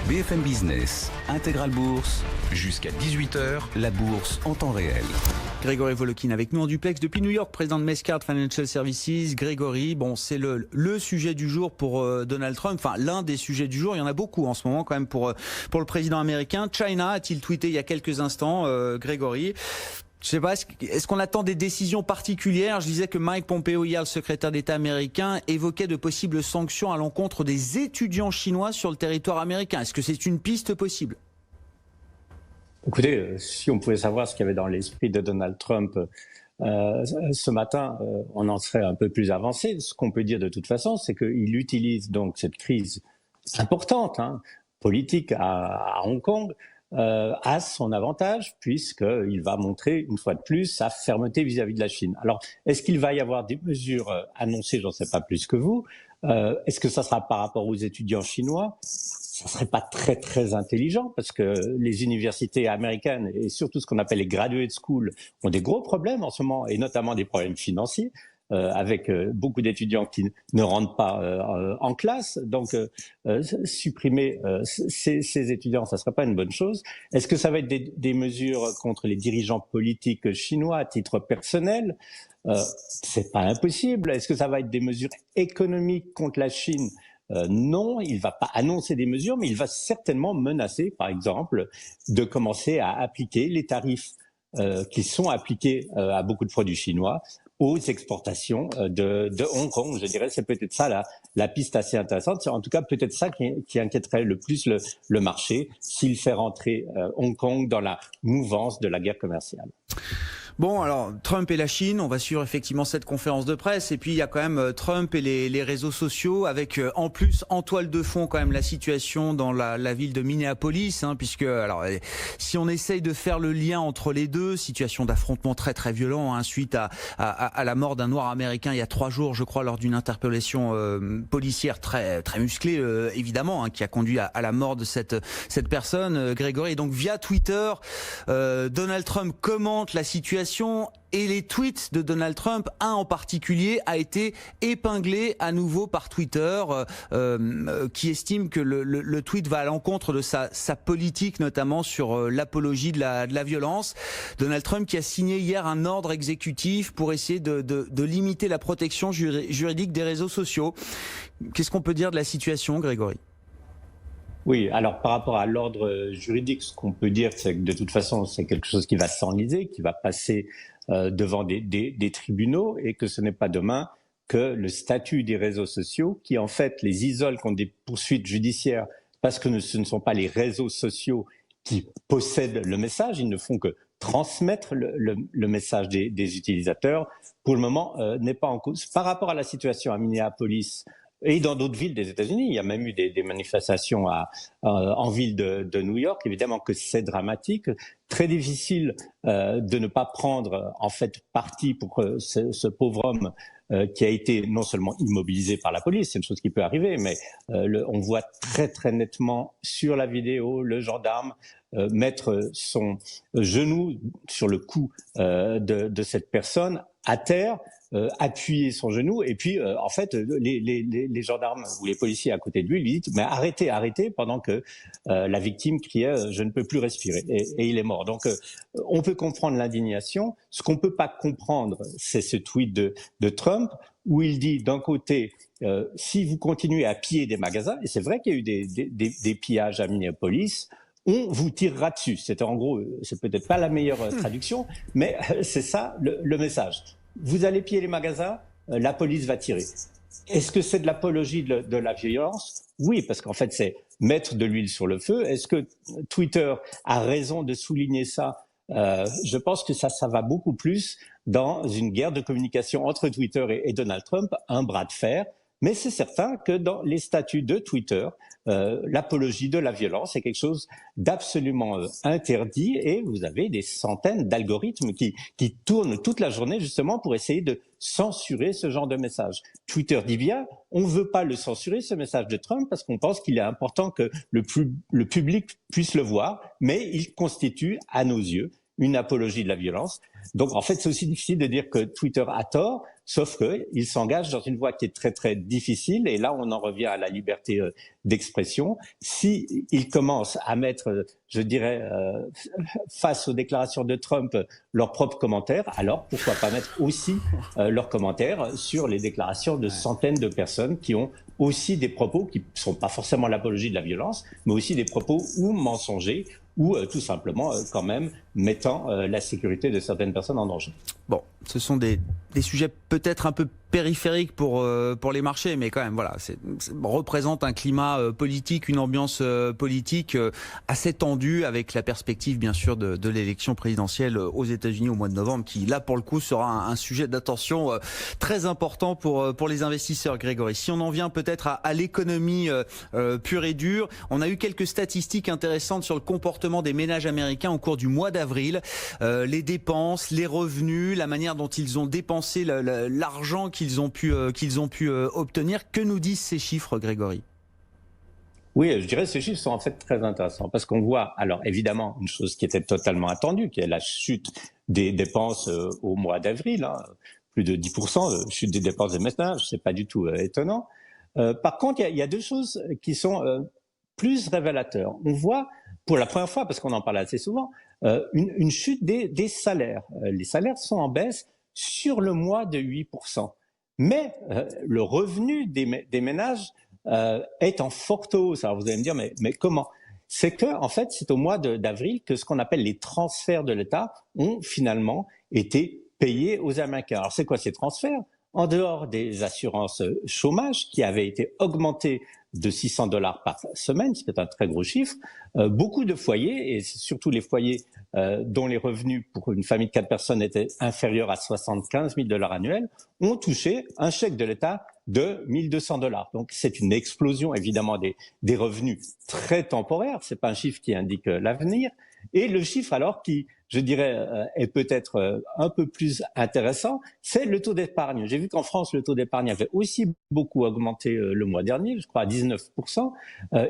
BFM Business, Intégral Bourse, jusqu'à 18h, la bourse en temps réel. Grégory Volokin avec nous en duplex depuis New York, président de Mescard Financial Services. Grégory, bon, c'est le sujet du jour pour Donald Trump, enfin l'un des sujets du jour. Il y en a beaucoup en ce moment quand même pour le président américain. China a-t-il tweeté il y a quelques instants, Grégory? Je sais pas, est-ce qu'on attend des décisions particulières? Je disais que Mike Pompeo, hier, le secrétaire d'État américain, évoquait de possibles sanctions à l'encontre des étudiants chinois sur le territoire américain. Est-ce que c'est une piste possible? Écoutez, si on pouvait savoir ce qu'il y avait dans l'esprit de Donald Trump ce matin, on en serait un peu plus avancé. Ce qu'on peut dire de toute façon, c'est qu'il utilise donc cette crise importante, politique à Hong Kong, à son avantage, puisqu'il va montrer une fois de plus sa fermeté vis-à-vis de la Chine. Alors, est-ce qu'il va y avoir des mesures annoncées? J'en sais pas plus que vous. Est-ce que ça sera par rapport aux étudiants chinois? Ça serait pas très très intelligent, parce que les universités américaines et surtout ce qu'on appelle les graduate schools ont des gros problèmes en ce moment, et notamment des problèmes financiers. Avec beaucoup d'étudiants qui ne rentrent pas en classe. Donc, supprimer ces étudiants, ça ne serait pas une bonne chose. Est-ce que ça va être des mesures contre les dirigeants politiques chinois à titre personnel? C'est pas impossible. Est-ce que ça va être des mesures économiques contre la Chine? Non, il va pas annoncer des mesures, mais il va certainement menacer, par exemple, de commencer à appliquer les tarifs qui sont appliqués à beaucoup de produits chinois aux exportations de Hong Kong. Je dirais, c'est peut-être ça la piste assez intéressante. C'est en tout cas peut-être ça qui inquiéterait le plus le marché, s'il fait rentrer Hong Kong dans la mouvance de la guerre commerciale. Bon, alors, Trump et la Chine, on va suivre effectivement cette conférence de presse. Et puis, il y a quand même Trump et les réseaux sociaux avec, en plus, en toile de fond, quand même, la situation dans la ville de Minneapolis, puisque, alors, si on essaye de faire le lien entre les deux, situation d'affrontement très, très violent, suite à la mort d'un Noir américain il y a 3 jours, je crois, lors d'une interpellation policière très, très musclée, évidemment, qui a conduit à la mort de cette personne, Grégory. Et donc, via Twitter, Donald Trump commente la situation. Et les tweets de Donald Trump, un en particulier, a été épinglé à nouveau par Twitter, qui estime que le tweet va à l'encontre de sa politique, notamment sur l'apologie de la violence. Donald Trump qui a signé hier un ordre exécutif pour essayer de limiter la protection juridique des réseaux sociaux. Qu'est-ce qu'on peut dire de la situation, Grégory ? Oui, alors par rapport à l'ordre juridique, ce qu'on peut dire, c'est que de toute façon, c'est quelque chose qui va s'enliser, qui va passer devant des tribunaux, et que ce n'est pas demain que le statut des réseaux sociaux, qui en fait les isole contre des poursuites judiciaires, parce que ce ne sont pas les réseaux sociaux qui possèdent le message, ils ne font que transmettre le message des utilisateurs, pour le moment n'est pas en cause. Par rapport à la situation à Minneapolis, et dans d'autres villes des États-Unis, il y a même eu des manifestations en ville de New York. Évidemment que c'est dramatique, très difficile de ne pas prendre en fait parti pour ce pauvre homme qui a été non seulement immobilisé par la police, c'est une chose qui peut arriver, mais on voit très très nettement sur la vidéo le gendarme mettre son genou sur le cou de cette personne à terre, appuyer son genou, et puis en fait les gendarmes ou les policiers à côté de lui lui disent mais arrêtez, arrêtez, pendant que la victime criait je ne peux plus respirer, et il est mort. Donc on peut comprendre l'indignation. Ce qu'on peut pas comprendre, c'est ce tweet de Trump où il dit d'un côté si vous continuez à piller des magasins, et c'est vrai qu'il y a eu des pillages à Minneapolis, on vous tirera dessus. C'est en gros, c'est peut-être pas la meilleure traduction, mais c'est ça le message. Vous allez piller les magasins, la police va tirer. Est-ce que c'est de l'apologie de la violence? Oui, parce qu'en fait, c'est mettre de l'huile sur le feu. Est-ce que Twitter a raison de souligner ça? Je pense que ça va beaucoup plus dans une guerre de communication entre Twitter et Donald Trump, un bras de fer. Mais c'est certain que dans les statuts de Twitter, l'apologie de la violence est quelque chose d'absolument interdit, et vous avez des centaines d'algorithmes qui tournent toute la journée justement pour essayer de censurer ce genre de message. Twitter dit bien, on ne veut pas le censurer, ce message de Trump, parce qu'on pense qu'il est important que le public puisse le voir, mais il constitue à nos yeux une apologie de la violence. Donc en fait, c'est aussi difficile de dire que Twitter a tort, sauf qu'il s'engage dans une voie qui est très très difficile, et là on en revient à la liberté d'expression. Si il commence à mettre, je dirais, face aux déclarations de Trump, leurs propres commentaires, alors pourquoi pas mettre aussi leurs commentaires sur les déclarations de centaines de personnes qui ont aussi des propos qui ne sont pas forcément l'apologie de la violence, mais aussi des propos ou mensongers, ou tout simplement quand même mettant la sécurité de certaines personnes en danger. Bon, ce sont des sujets peut-être un peu périphériques pour les marchés, mais quand même, voilà, représente un climat politique, une ambiance politique assez tendue, avec la perspective, bien sûr, de l'élection présidentielle aux États-Unis au mois de novembre, qui, là, pour le coup, sera un sujet d'attention très important pour les investisseurs, Grégory. Si on en vient peut-être à l'économie pure et dure, on a eu quelques statistiques intéressantes sur le comportement des ménages américains au cours du mois d'avril, les dépenses, les revenus, la manière dont ils ont dépensé l'argent qu'ils ont pu obtenir. Que nous disent ces chiffres, Grégory ? Oui, je dirais que ces chiffres sont en fait très intéressants parce qu'on voit, alors évidemment, une chose qui était totalement attendue, qui est la chute des dépenses au mois d'avril, hein, plus de 10% de chute des dépenses des ménages, c'est pas du tout étonnant. Par contre, il y a deux choses qui sont plus révélateurs. On voit, pour la première fois, parce qu'on en parle assez souvent, une chute des salaires. Les salaires sont en baisse sur le mois de 8%. Mais le revenu des ménages est en forte hausse. Alors vous allez me dire, mais comment ? C'est que, en fait, c'est au mois d'avril que ce qu'on appelle les transferts de l'État ont finalement été payés aux Américains. Alors c'est quoi ces transferts ? En dehors des assurances chômage qui avaient été augmentées de $600 par semaine, ce qui est un très gros chiffre, beaucoup de foyers, et surtout les foyers dont les revenus pour une famille de 4 personnes étaient inférieurs à $75,000 annuels, ont touché un chèque de l'État de $1 200. Donc c'est une explosion évidemment des revenus très temporaires, c'est pas un chiffre qui indique l'avenir, et le chiffre alors qui, je dirais, est peut-être un peu plus intéressant, c'est le taux d'épargne. J'ai vu qu'en France, le taux d'épargne avait aussi beaucoup augmenté le mois dernier, je crois à 19%.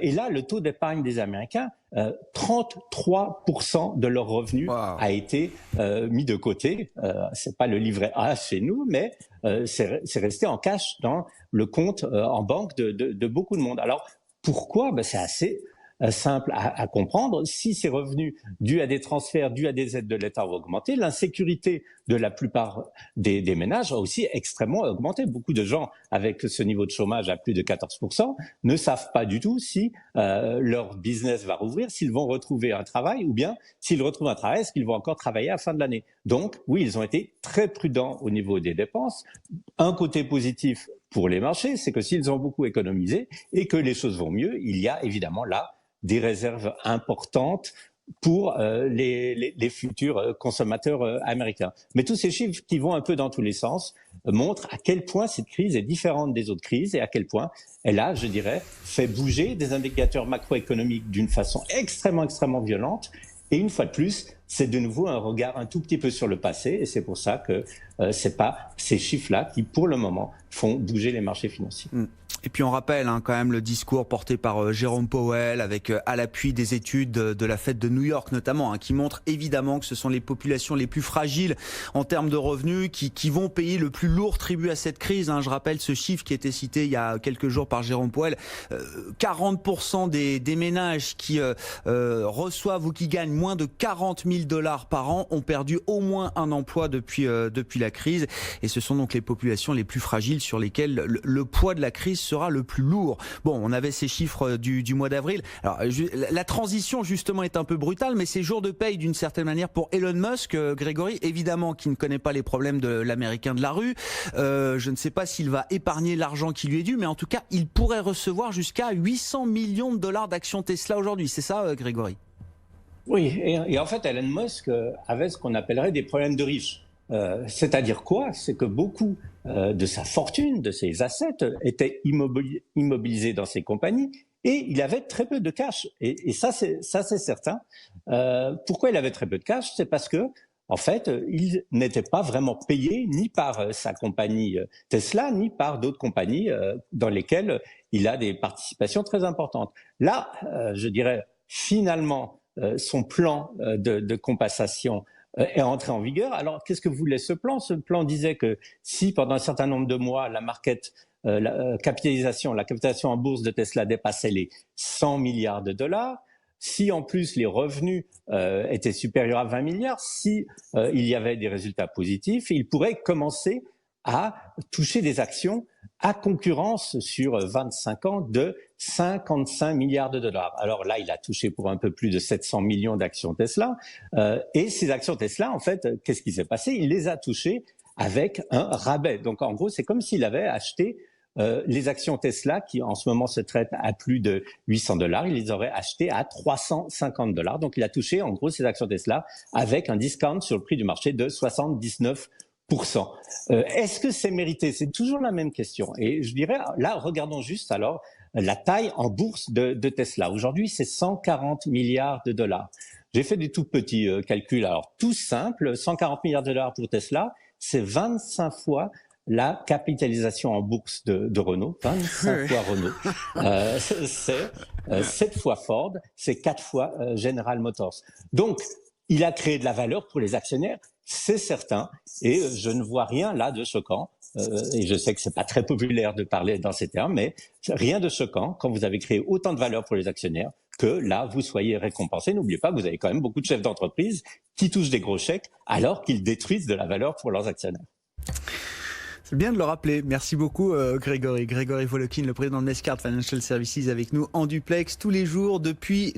Et là, le taux d'épargne des Américains, 33% de leurs revenus a été mis de côté. C'est pas le livret A chez nous, mais c'est resté en cash dans le compte en banque de beaucoup de monde. Alors, pourquoi ? C'est assez simple à comprendre. Si ces revenus dus à des transferts, dus à des aides de l'État vont augmenter, l'insécurité de la plupart des ménages a aussi extrêmement augmenté. Beaucoup de gens avec ce niveau de chômage à plus de 14% ne savent pas du tout si leur business va rouvrir, s'ils vont retrouver un travail, ou bien s'ils retrouvent un travail, est-ce qu'ils vont encore travailler à la fin de l'année. Donc oui, ils ont été très prudents au niveau des dépenses. Un côté positif pour les marchés, c'est que s'ils ont beaucoup économisé et que les choses vont mieux, il y a évidemment là des réserves importantes pour les futurs consommateurs américains. Mais tous ces chiffres qui vont un peu dans tous les sens montrent à quel point cette crise est différente des autres crises et à quel point elle a, je dirais, fait bouger des indicateurs macroéconomiques d'une façon extrêmement violente. Et une fois de plus, c'est de nouveau un regard un tout petit peu sur le passé, et c'est pour ça que c'est pas ces chiffres-là qui, pour le moment, font bouger les marchés financiers. Et puis on rappelle quand même le discours porté par Jérôme Powell avec à l'appui des études de la Fed de New York notamment, qui montrent évidemment que ce sont les populations les plus fragiles en termes de revenus qui vont payer le plus lourd tribut à cette crise. Je rappelle ce chiffre qui était cité il y a quelques jours par Jérôme Powell. 40% des ménages qui reçoivent ou qui gagnent moins de $40,000 par an ont perdu au moins un emploi depuis la crise. Et ce sont donc les populations les plus fragiles sur lesquelles le poids de la crise sera le plus lourd. Bon, on avait ces chiffres du mois d'avril. Alors, la transition, justement, est un peu brutale, mais c'est jour de paye d'une certaine manière pour Elon Musk, Grégory, évidemment, qui ne connaît pas les problèmes de l'américain de la rue. Je ne sais pas s'il va épargner l'argent qui lui est dû, mais en tout cas, il pourrait recevoir jusqu'à $800 millions d'actions Tesla aujourd'hui. C'est ça, Grégory ? Oui, et en fait, Elon Musk avait ce qu'on appellerait des problèmes de riches. C'est-à-dire quoi ? C'est que beaucoup de sa fortune, de ses assets, étaient immobilisés dans ses compagnies et il avait très peu de cash. Et ça, c'est certain. Pourquoi il avait très peu de cash ? C'est parce que, en fait, il n'était pas vraiment payé ni par sa compagnie Tesla, ni par d'autres compagnies dans lesquelles il a des participations très importantes. Là, je dirais, finalement, son plan de compensation est entré en vigueur. Alors, qu'est-ce que voulait ce plan? Ce plan disait que si pendant un certain nombre de mois, la capitalisation en bourse de Tesla dépassait les 100 milliards de dollars, si en plus les revenus étaient supérieurs à 20 milliards, si il y avait des résultats positifs, il pourrait commencer à toucher des actions à concurrence sur 25 ans de 55 milliards de dollars. Alors là, il a touché pour un peu plus de 700 millions d'actions Tesla. Et ces actions Tesla, en fait, qu'est-ce qui s'est passé? Il les a touchées avec un rabais. Donc en gros, c'est comme s'il avait acheté les actions Tesla qui en ce moment se traitent à plus de 800 dollars, il les aurait achetées à 350 dollars. Donc il a touché en gros ces actions Tesla avec un discount sur le prix du marché de 79%. Est-ce que c'est mérité? C'est toujours la même question. Et je dirais, là, regardons juste alors la taille en bourse de Tesla. Aujourd'hui, c'est 140 milliards de dollars. J'ai fait des tout petits calculs. Alors, tout simple, 140 milliards de dollars pour Tesla, c'est 25 fois la capitalisation en bourse de Renault, 25 fois Renault. C'est 7 fois Ford, c'est 4 fois General Motors. Donc, il a créé de la valeur pour les actionnaires, c'est certain, et je ne vois rien là de choquant. Et je sais que c'est pas très populaire de parler dans ces termes, mais rien de choquant quand vous avez créé autant de valeur pour les actionnaires que là, vous soyez récompensé. N'oubliez pas que vous avez quand même beaucoup de chefs d'entreprise qui touchent des gros chèques alors qu'ils détruisent de la valeur pour leurs actionnaires. C'est bien de le rappeler. Merci beaucoup, Grégory. Grégory Volokin, le président de Mescard Financial Services, avec nous en duplex tous les jours depuis